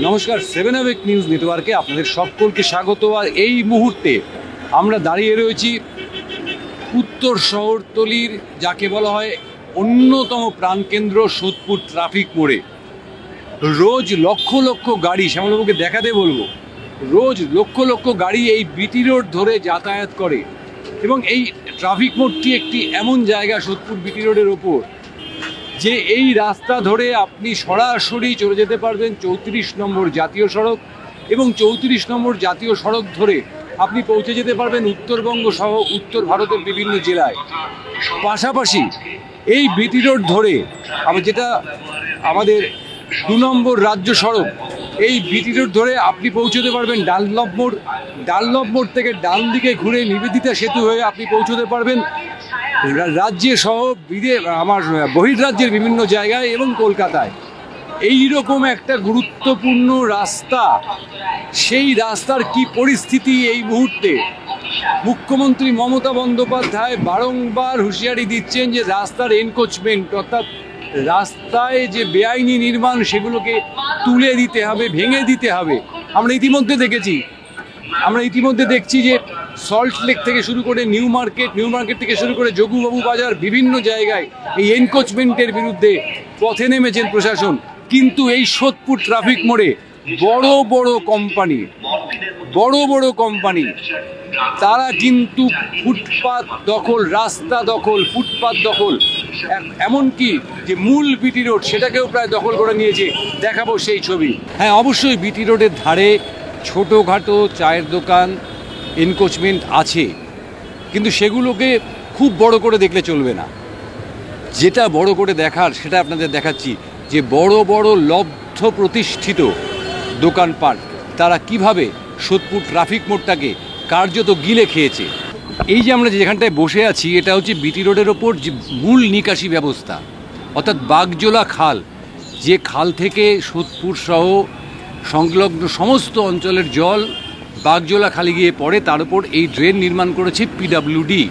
নমস্কার, 7 awake news নেটওয়ার্কে আপনাদের সকলকে স্বাগত। আর এই মুহূর্তে আমরা দাঁড়িয়ে রয়েছি উত্তর শহরতলির যাকে বলা হয় অন্যতম প্রাণকেন্দ্র সোদপুর ট্রাফিক মোড়ে। রোজ লক্ষ লক্ষ গাড়ি, শ্যামলবাবুকে দেখাতে বলবো, রোজ লক্ষ লক্ষ গাড়ি এই বিটি রোড ধরে যাতায়াত করে। এবং এই ট্রাফিক মোড়টি একটি এমন জায়গা সোদপুর বিটি রোডের ওপর যে এই রাস্তা ধরে আপনি সরাসরি চলে যেতে পারবেন 34 নম্বর জাতীয় সড়ক, এবং 34 নম্বর জাতীয় সড়ক ধরে আপনি পৌঁছে যেতে পারবেন উত্তরবঙ্গ সহ উত্তর ভারতের বিভিন্ন জেলায়। পাশাপাশি এই বিটি রোড ধরে যেটা আমাদের 2 নম্বর রাজ্য সড়ক, এই বিটি রোড ধরে আপনি পৌঁছতে পারবেন ডানলপ মোড়। ডানলপ মোড় থেকে ডান দিকে ঘুরে নিবেদিতা সেতু হয়ে আপনি পৌঁছতে পারবেন রাজ্যে সহ বহির্রাজ্যের বিভিন্ন জায়গায় এবং কলকাতায়। এই রকম একটা গুরুত্বপূর্ণ রাস্তা, সেই রাস্তার কি পরিস্থিতি এই মুহূর্তে? মুখ্যমন্ত্রী মমতা বন্দ্যোপাধ্যায় বারংবার হুঁশিয়ারি দিচ্ছেন যে রাস্তার এনক্রোচমেন্ট, অর্থাৎ রাস্তায় যে বেআইনি নির্মাণ সেগুলোকে তুলে দিতে হবে, ভেঙে দিতে হবে। আমরা ইতিমধ্যে দেখছি যে সল্ট লেক থেকে শুরু করে নিউ মার্কেট থেকে শুরু করে যোগুবাবু বাজার, বিভিন্ন জায়গায় এই এনক্রোচমেন্টের বিরুদ্ধে পথে নেমেছেন প্রশাসন। কিন্তু এই সোদপুর ট্রাফিক মোড়ে বড় বড় কোম্পানি তারা কিন্তু ফুটপাত দখল, রাস্তা দখল, ফুটপাত দখল, এমনকি যে মূল বিটি রোড সেটাকেও প্রায় দখল করে নিয়েছে। দেখাবো সেই ছবি। হ্যাঁ, অবশ্যই বিটি রোডের ধারে ছোটোখাটো চায়ের দোকান, এনক্রোচমেন্ট আছে, কিন্তু সেগুলোকে খুব বড় করে দেখলে চলবে না। যেটা বড় করে দেখার সেটা আপনাদের দেখাচ্ছি, যে বড় বড় লব্ধ প্রতিষ্ঠিত দোকানপাট তারা কিভাবে সোদপুর ট্রাফিক মোড়টাকে কার্যত গিলে খেয়েছে। এই যে আমরা যেখানটায় বসে আছি, এটা হচ্ছে বিটি রোডের ওপর যে মূল নিকাশি ব্যবস্থা, অর্থাৎ বাগজোলা খাল, যে খাল থেকে সোদপুর সহ সংলগ্ন সমস্ত অঞ্চলের জল বাগজোলা খালে গিয়ে পড়ে। তার উপর এই ড্রেন নির্মাণ করেছে পিডাব্লিউডি।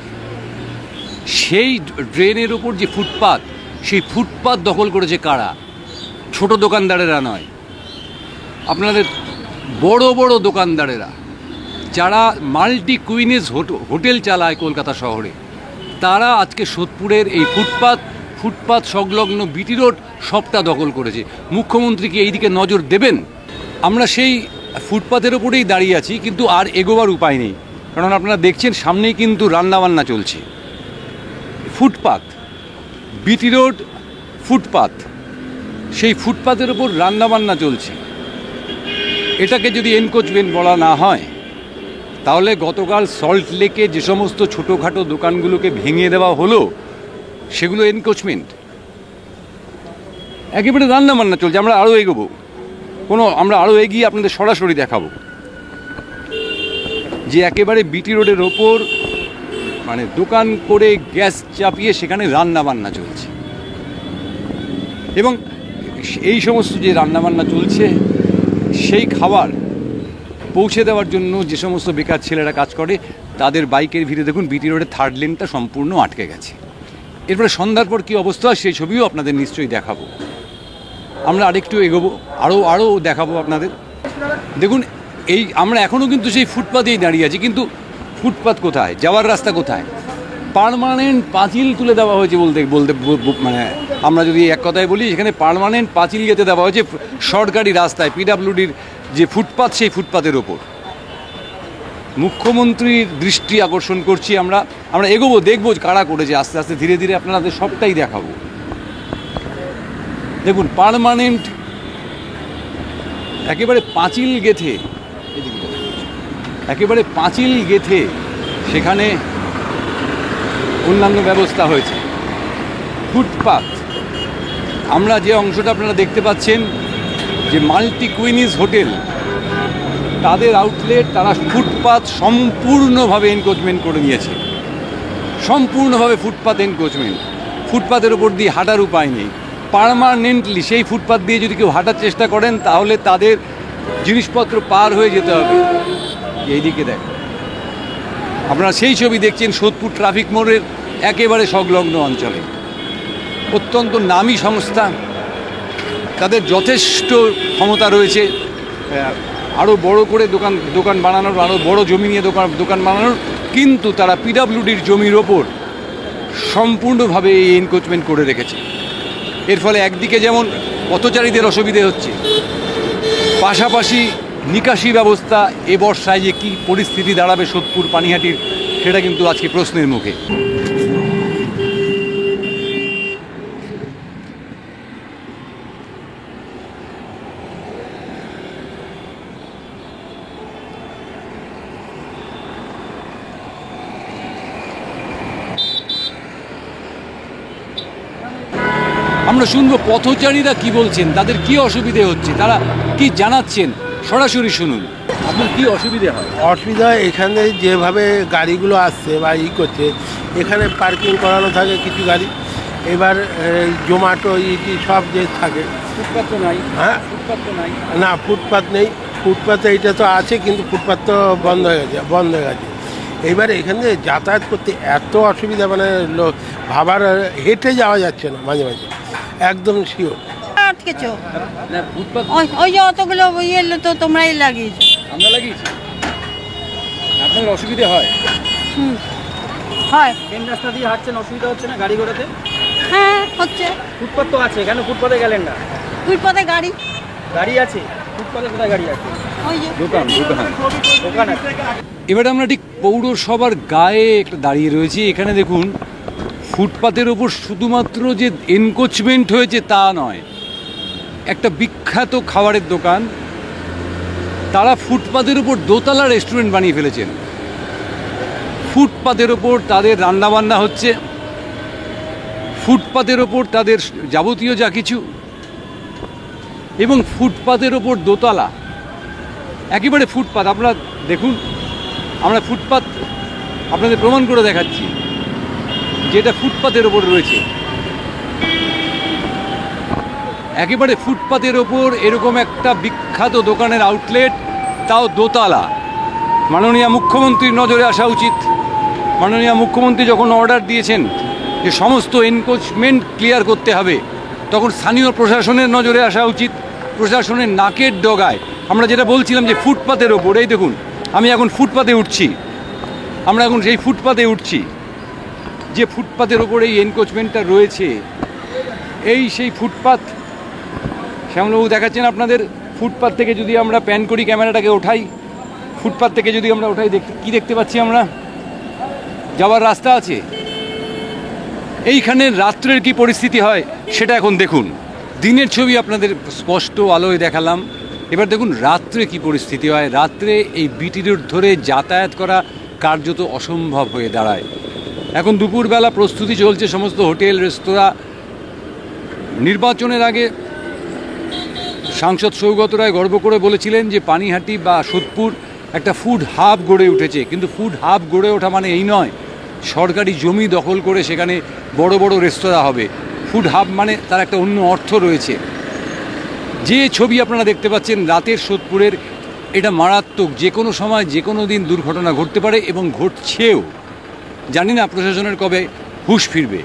সেই ড্রেনের ওপর যে ফুটপাত, সেই ফুটপাত দখল করেছে কারা? ছোট দোকানদারেরা নয়, আপনাদের বড় বড় দোকানদারেরা, যারা মাল্টি কুইনেজ হোটেল চালায় কলকাতা শহরে, তারা আজকে সোদপুরের এই ফুটপাত সংলগ্ন বিটি রোড সবটা দখল করেছে। মুখ্যমন্ত্রী কি এই দিকে নজর দেবেন? আমরা সেই ফুটপাতের ওপরেই দাঁড়িয়ে আছি, কিন্তু আর এগোবার উপায় নেই, কারণ আপনারা দেখছেন সামনেই কিন্তু রান্নাবান্না চলছে। ফুটপাত, বিটি রোড ফুটপাত, সেই ফুটপাতের ওপর রান্নাবান্না চলছে। এটাকে যদি এনক্রোচমেন্ট বলা না হয়, তাহলে গতকাল সল্ট লেকে যে সমস্ত ছোটোখাটো দোকানগুলোকে ভেঙে দেওয়া হলো, সেগুলো এনক্রোচমেন্ট। একেবারে রান্নাবান্না চলছে। আমরা আরও এগোবো, আমরা আরও এগিয়ে আপনাদের সরাসরি দেখাবো যে একেবারে বিটি রোডের ওপর দোকান করে গ্যাস চাপিয়ে সেখানে রান্নাবান্না চলছে। এবং এই সমস্ত যে রান্নাবান্না চলছে, সেই খাবার পৌঁছে দেওয়ার জন্য যে সমস্ত বেকার ছেলেরা কাজ করে, তাদের বাইকের ভিড়ে দেখুন বিটি রোডের 3rd লেনটা সম্পূর্ণ আটকে গেছে। এরপরে সন্ধ্যার পর কী অবস্থা, সেই ছবিও আপনাদের নিশ্চয়ই দেখাবো। আমরা আরেকটু এগোবো, আরও দেখাবো আপনাদের। দেখুন, এই আমরা এখনও কিন্তু সেই ফুটপাতেই দাঁড়িয়ে আছি, কিন্তু ফুটপাত কোথায়, যাওয়ার রাস্তা কোথায়? পার্মানেন্ট পাঁচিল তুলে দেওয়া হয়েছে বলতে আমরা যদি এক কথায় বলি, এখানে পার্মানেন্ট পাঁচিল গেঁথে দেওয়া হয়েছে সরকারি রাস্তায়, পিডাব্লিউডির যে ফুটপাত, সেই ফুটপাতের ওপর। মুখ্যমন্ত্রীর দৃষ্টি আকর্ষণ করছি আমরা এগোবো, দেখবো কারা করেছে। আস্তে আস্তে ধীরে ধীরে আপনাদের সবটাই দেখাবো। দেখুন, পার্মানেন্ট একেবারে পাঁচিল গেঁথে সেখানে অন্যান্য ব্যবস্থা হয়েছে। ফুটপাত, আমরা যে অংশটা আপনারা দেখতে পাচ্ছেন, যে মাল্টি কুইনিজ হোটেল, তাদের আউটলেট, তারা ফুটপাত সম্পূর্ণভাবে এনক্রোচমেন্ট করে নিয়েছে। সম্পূর্ণভাবে ফুটপাত এনক্রোচমেন্ট। ফুটপাতের ওপর দিয়ে হাঁটার উপায় নেই। পার্মানেন্টলি সেই ফুটপাত দিয়ে যদি কেউ হাঁটার চেষ্টা করেন, তাহলে তাদের জিনিসপত্র পার হয়ে যেতে হবে। এইদিকে দেখ, আপনারা সেই ছবি দেখছেন সোদপুর ট্রাফিক মোড়ের একেবারে সংলগ্ন অঞ্চলে। অত্যন্ত নামী সংস্থা, তাদের যথেষ্ট ক্ষমতা রয়েছে, আরও বড় করে দোকান বানানোর, আরও বড় জমি নিয়ে দোকান বানানোর, কিন্তু তারা পিডাব্লিউডির জমির ওপর সম্পূর্ণভাবে এই এনক্রোচমেন্ট করে রেখেছে। এর ফলে একদিকে যেমন পথচারীদের অসুবিধে হচ্ছে, পাশাপাশি নিকাশি ব্যবস্থা এ বর্ষায় যে কী পরিস্থিতি দাঁড়াবে সোদপুর পানিহাটির, সেটা কিন্তু আজকে প্রশ্নের মুখে। আমরা শুনবো পথচারীরা কি বলছেন, তাদের কি অসুবিধে হচ্ছে, তারা কি জানাচ্ছেন, সরাসরি শুনুন। আপনার কি অসুবিধে হয়? অসুবিধা এখানে যেভাবে গাড়িগুলো আসছে বা করছে, এখানে পার্কিং করানো থাকে কিছু গাড়ি, এবার জোম্যাটো ইটি সব যে থাকে। ফুটপাত তো নাই। হ্যাঁ, ফুটপাত তো নাই। না, ফুটপাত নেই। ফুটপাতে এইটা তো আছে, কিন্তু ফুটপাত তো বন্ধ হয়ে গেছে। এইবার এখানে যাতায়াত করতে এত অসুবিধা, মানে ভাবার, হেঁটে যাওয়া যাচ্ছে না মাঝে মাঝে, একদম শিওর। আটকেছো না, ফুটপাত ওই যে অতগুলো ইয়ে তো তোমরাই লাগিয়েছো। আমরা লাগিয়েছি। আপনাদের অসুবিধে হয়? হয়। মেন রাস্তা দিয়ে হাঁটছেন, অসুবিধা হচ্ছে না গাড়ি ঘোড়াতে? হ্যাঁ হচ্ছে। ফুটপাত তো আছে, কেন ফুটপাতে গেলেন না? ফুটপাতে গাড়ি আছে, ফুটপাতে কোথায় গাড়ি আছে? ওই যে দোকান আছে। এবারে আমরা ঠিক পৌরসভার গায়ে একটা দাঁড়িয়ে রয়েছি। এখানে দেখুন, ফুটপাতের ওপর শুধুমাত্র যে এনক্রোচমেন্ট হয়েছে তা নয়, একটা বিখ্যাত খাবারের দোকান, তারা ফুটপাতের ওপর দোতলা রেস্টুরেন্ট বানিয়ে ফেলেছেন। ফুটপাতের ওপর তাদের রান্নাবান্না হচ্ছে, ফুটপাতের ওপর তাদের যাবতীয় যা কিছু, এবং ফুটপাতের ওপর দোতলা, একেবারে ফুটপাত। আপনারা দেখুন, আমরা ফুটপাত আপনাদের প্রমাণ করে দেখাচ্ছি, যেটা ফুটপাতের ওপর রয়েছে। একেবারে ফুটপাতের ওপর এরকম একটা বিখ্যাত দোকানের আউটলেট, তাও দোতলা। মাননীয় মুখ্যমন্ত্রীর নজরে আসা উচিত। মাননীয় মুখ্যমন্ত্রী যখন অর্ডার দিয়েছেন যে সমস্ত এনক্রোচমেন্ট ক্লিয়ার করতে হবে, তখন স্থানীয় প্রশাসনের নজরে আসা উচিত। প্রশাসনের নাকের ডগায় আমরা যেটা বলছিলাম যে ফুটপাতের ওপর, এই দেখুন, আমি এখন ফুটপাতে উঠছি, আমরা এখন সেই ফুটপাতে উঠছি, যে ফুটপাতের ওপর এই এনক্রোচমেন্টটা রয়েছে, এই সেই ফুটপাত। শ্যামলবাবু দেখাচ্ছেন আপনাদের, ফুটপাত থেকে যদি আমরা প্যান করি, ক্যামেরাটাকে ওঠাই, ফুটপাত থেকে যদি আমরা ওঠাই, কি দেখতে পাচ্ছি আমরা? যাওয়ার রাস্তা আছে। এইখানে রাত্রের কি পরিস্থিতি হয় সেটা এখন দেখুন। দিনের ছবি আপনাদের স্পষ্ট আলোয় দেখালাম, এবার দেখুন রাত্রে কি পরিস্থিতি হয়। রাত্রে এই বিটি রোড ধরে যাতায়াত করা কার্যত অসম্ভব হয়ে দাঁড়ায়। এখন দুপুরবেলা প্রস্তুতি চলছে সমস্ত হোটেল, রেস্তোরাঁ। নির্বাচনের আগে সাংসদ সৌগত রায় গর্ব করে বলেছিলেন যে পানিহাটি বা সোদপুর একটা ফুড হাব গড়ে উঠেছে, কিন্তু ফুড হাব গড়ে ওঠা মানে এই নয় সরকারি জমি দখল করে সেখানে বড় বড় রেস্তোরাঁ হবে। ফুড হাব মানে তার একটা অন্য অর্থ রয়েছে। যে ছবি আপনারা দেখতে পাচ্ছেন রাতের সোদপুরের, এটা মারাত্মক। যে কোনো সময় যে কোনো দিন দুর্ঘটনা ঘটতে পারে, এবং ঘটছেও। জানি না প্রশাসনের কবে হুঁশ ফিরবে।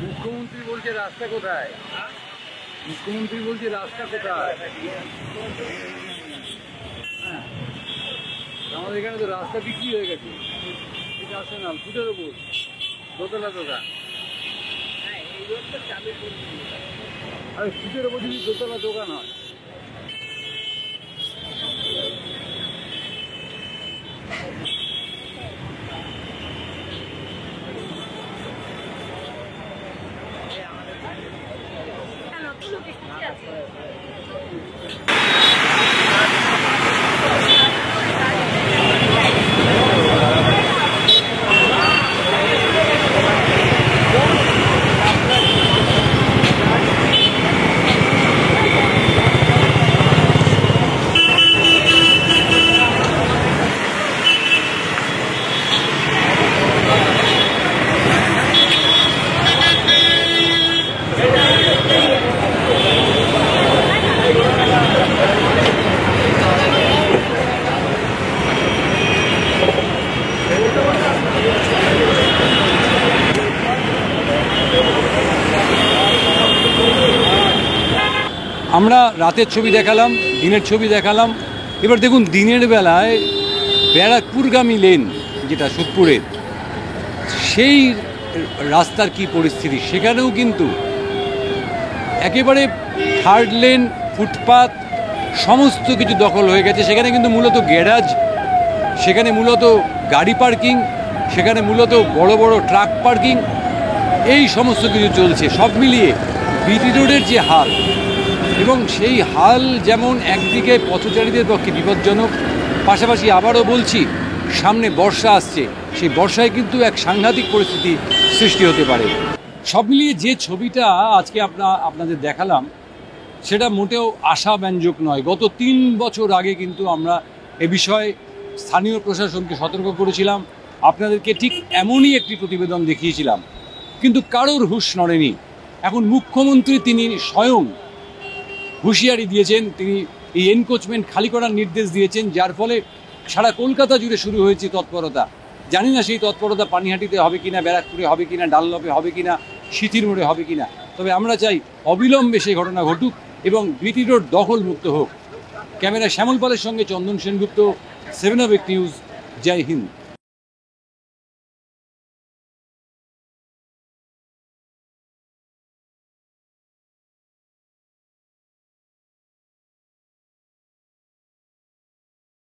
মুখ্যমন্ত্রী বলছে রাস্তা কোথায়? মুখ্যমন্ত্রী বলছে রাস্তা কোথায়? আমাদের এখানে তো রাস্তা বিক্রি হয়ে গেছে। এটা আসে না, ফুটের ওপর দোতলা দোকান। আর শীতের ওপর যদি দোতলা দোকান হয়, আমরা রাতের ছবি দেখালাম, দিনের ছবি দেখালাম। এবার দেখুন দিনের বেলায় ব্যারাকপুরগামী লেন যেটা সোদপুরের, সেই রাস্তার কি পরিস্থিতি। সেখানেও কিন্তু একেবারে থার্ড লেন, ফুটপাত সমস্ত কিছু দখল হয়ে গেছে। সেখানে কিন্তু মূলত গ্যারাজ, সেখানে মূলত গাড়ি পার্কিং, সেখানে মূলত বড় বড় ট্রাক পার্কিং, এই সমস্ত কিছু চলছে। সব মিলিয়ে বিটি রোডের যে হাল, এবং সেই হাল যেমন একদিকে পথচারীদের পক্ষে বিপজ্জনক, পাশাপাশি আবারও বলছি সামনে বর্ষা আসছে, সেই বর্ষায় কিন্তু এক সাংঘাতিক পরিস্থিতি সৃষ্টি হতে পারে। সব মিলিয়ে যে ছবিটা আজকে আপনাদের দেখালাম সেটা মোটেও আশাব্যঞ্জক নয়। গত 3 বছর আগে কিন্তু আমরা এ বিষয়ে স্থানীয় প্রশাসনকে সতর্ক করেছিলাম, আপনাদেরকে ঠিক এমনই একটি প্রতিবেদন দেখিয়েছিলাম, কিন্তু কারোর হুঁশ নড়েনি। এখন মুখ্যমন্ত্রী তিনি স্বয়ং হুঁশিয়ারি দিয়েছেন, তিনি এই এনক্রোচমেন্ট খালি করার নির্দেশ দিয়েছেন, যার ফলে সারা কলকাতা জুড়ে শুরু হয়েছে তৎপরতা। জানি না সেই তৎপরতা পানিহাটিতে হবে কিনা, ব্যারাকপুরে হবে কিনা, ডানলপে হবে কিনা, সিথির মোড়ে হবে কিনা। তবে আমরা চাই অবিলম্বে সেই ঘটনা ঘটুক এবং বিটি রোড দখলমুক্ত হোক। ক্যামেরা শ্যামল পালের সঙ্গে চন্দন সেনগুপ্ত, 7 নিউজ। জয় হিন্দ।